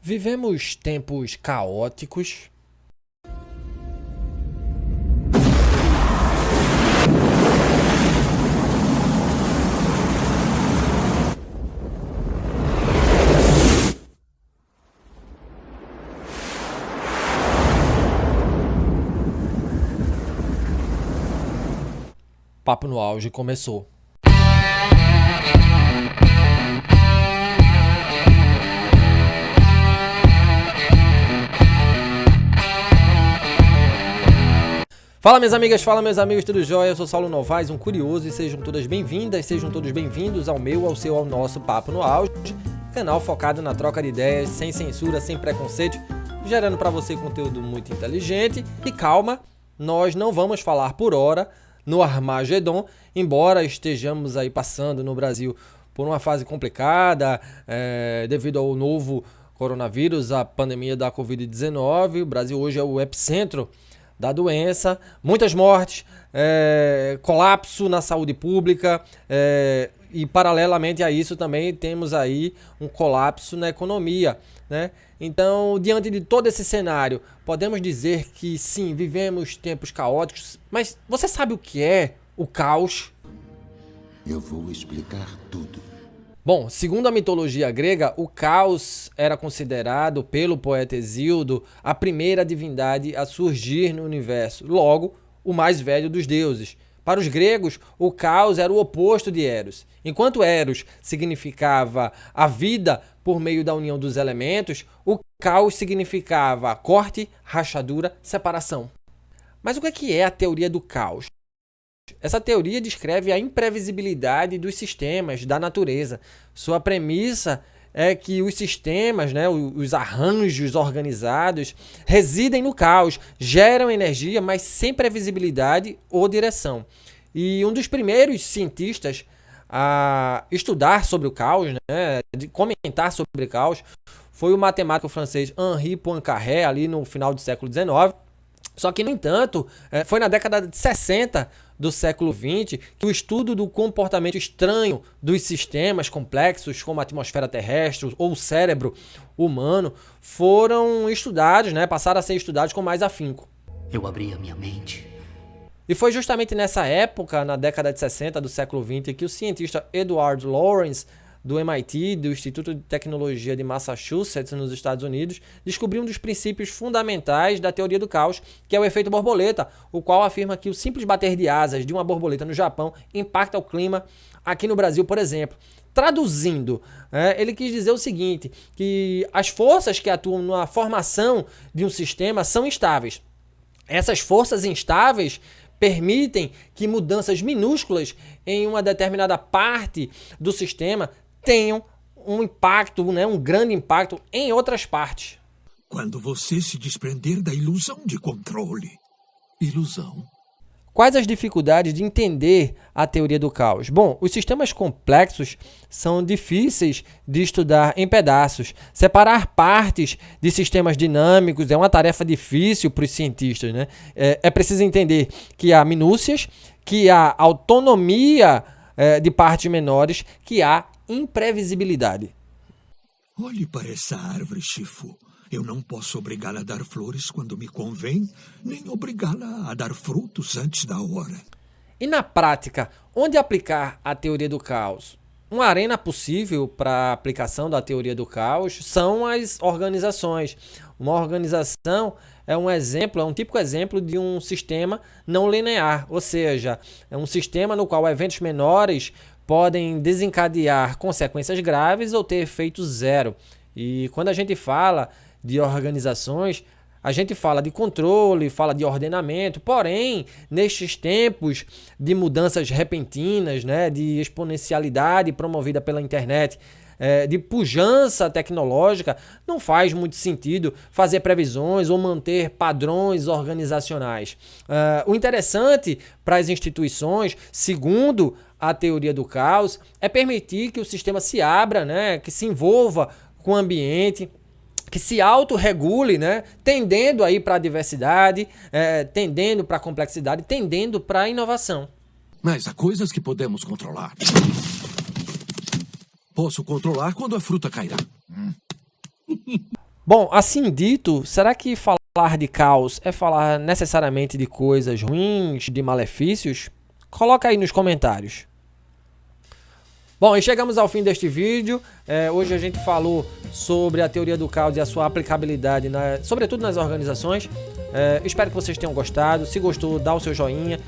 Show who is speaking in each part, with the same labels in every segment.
Speaker 1: Vivemos tempos caóticos. Papo no Auge começou. Fala minhas amigas, fala meus amigos, tudo jóia? Eu sou Saulo Novaes, um curioso, e sejam todas bem-vindas, sejam todos bem-vindos ao meu, ao seu, ao nosso Papo no Auge, canal focado na troca de ideias, sem censura, sem preconceito, gerando para você conteúdo muito inteligente. E calma, nós não vamos falar por hora no Armagedon, embora estejamos aí passando no Brasil por uma fase complicada, devido ao novo coronavírus, a pandemia da Covid-19. O Brasil hoje é o epicentro da doença, muitas mortes, colapso na saúde pública, e paralelamente a isso também temos aí um colapso na economia, né? Então, diante de todo esse cenário, podemos dizer que sim, vivemos tempos caóticos, mas você sabe o que é o caos?
Speaker 2: Eu vou explicar tudo.
Speaker 1: Bom, segundo a mitologia grega, o caos era considerado pelo poeta Hesíodo a primeira divindade a surgir no universo, logo, o mais velho dos deuses. Para os gregos, o caos era o oposto de Eros. Enquanto Eros significava a vida por meio da união dos elementos, o caos significava corte, rachadura, separação. Mas o que é a teoria do caos? Essa teoria descreve a imprevisibilidade dos sistemas, da natureza. Sua premissa é que os sistemas, os arranjos organizados, residem no caos, geram energia, mas sem previsibilidade ou direção. E um dos primeiros cientistas a estudar sobre o caos, de comentar sobre o caos, foi o matemático francês Henri Poincaré, ali no final do século XIX. Só que, no entanto, foi na década de 60 do século XX que o estudo do comportamento estranho dos sistemas complexos, como a atmosfera terrestre ou o cérebro humano, foram estudados, passaram a ser estudados com mais afinco.
Speaker 3: Eu abri a minha mente.
Speaker 1: E foi justamente nessa época, na década de 60 do século XX, que o cientista Edward Lorenz, do MIT, do Instituto de Tecnologia de Massachusetts, nos Estados Unidos, descobriu um dos princípios fundamentais da teoria do caos, que é o efeito borboleta, o qual afirma que o simples bater de asas de uma borboleta no Japão impacta o clima aqui no Brasil, por exemplo. Traduzindo, ele quis dizer o seguinte, que as forças que atuam na formação de um sistema são instáveis. Essas forças instáveis permitem que mudanças minúsculas em uma determinada parte do sistema tenham um impacto, um grande impacto em outras partes.
Speaker 4: Quando você se desprender da ilusão de controle. Ilusão?
Speaker 1: Quais as dificuldades de entender a teoria do caos? Bom, os sistemas complexos são difíceis de estudar em pedaços. Separar partes de sistemas dinâmicos é uma tarefa difícil para os cientistas, É preciso entender que há minúcias, que há autonomia de partes menores, que há imprevisibilidade.
Speaker 4: Olhe para essa árvore, Shifu. Eu não posso obrigá-la a dar flores quando me convém, nem obrigá-la a dar frutos antes da hora.
Speaker 1: E na prática, onde aplicar a teoria do caos? Uma arena possível para a aplicação da teoria do caos são as organizações. Uma organização é um típico exemplo de um sistema não linear, ou seja, é um sistema no qual eventos menores podem desencadear consequências graves ou ter efeito zero. E quando a gente fala de organizações, a gente fala de controle, fala de ordenamento, porém, nestes tempos de mudanças repentinas, de exponencialidade promovida pela internet, de pujança tecnológica, não faz muito sentido fazer previsões ou manter padrões organizacionais. O interessante para as instituições, segundo a teoria do caos, é permitir que o sistema se abra, que se envolva com o ambiente, que se autorregule, tendendo aí para a diversidade, tendendo para a complexidade, tendendo para a inovação.
Speaker 4: Mas há coisas que podemos controlar. Posso controlar quando a fruta cairá.
Speaker 1: Bom, assim dito, será que falar de caos é falar necessariamente de coisas ruins, de malefícios? Coloca aí nos comentários. Bom, e chegamos ao fim deste vídeo. Hoje a gente falou sobre a teoria do caos e a sua aplicabilidade, sobretudo nas organizações. Espero que vocês tenham gostado. Se gostou, dá o seu joinha,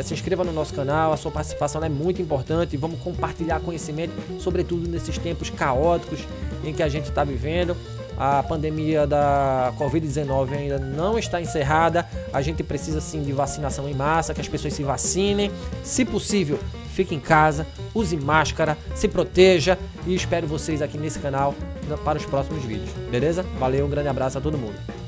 Speaker 1: se inscreva no nosso canal. A sua participação é muito importante. Vamos compartilhar conhecimento, sobretudo nesses tempos caóticos em que a gente está vivendo. A pandemia da Covid-19 ainda não está encerrada. A gente precisa sim de vacinação em massa, que as pessoas se vacinem. Se possível, fique em casa, use máscara, se proteja e espero vocês aqui nesse canal para os próximos vídeos. Beleza? Valeu, um grande abraço a todo mundo.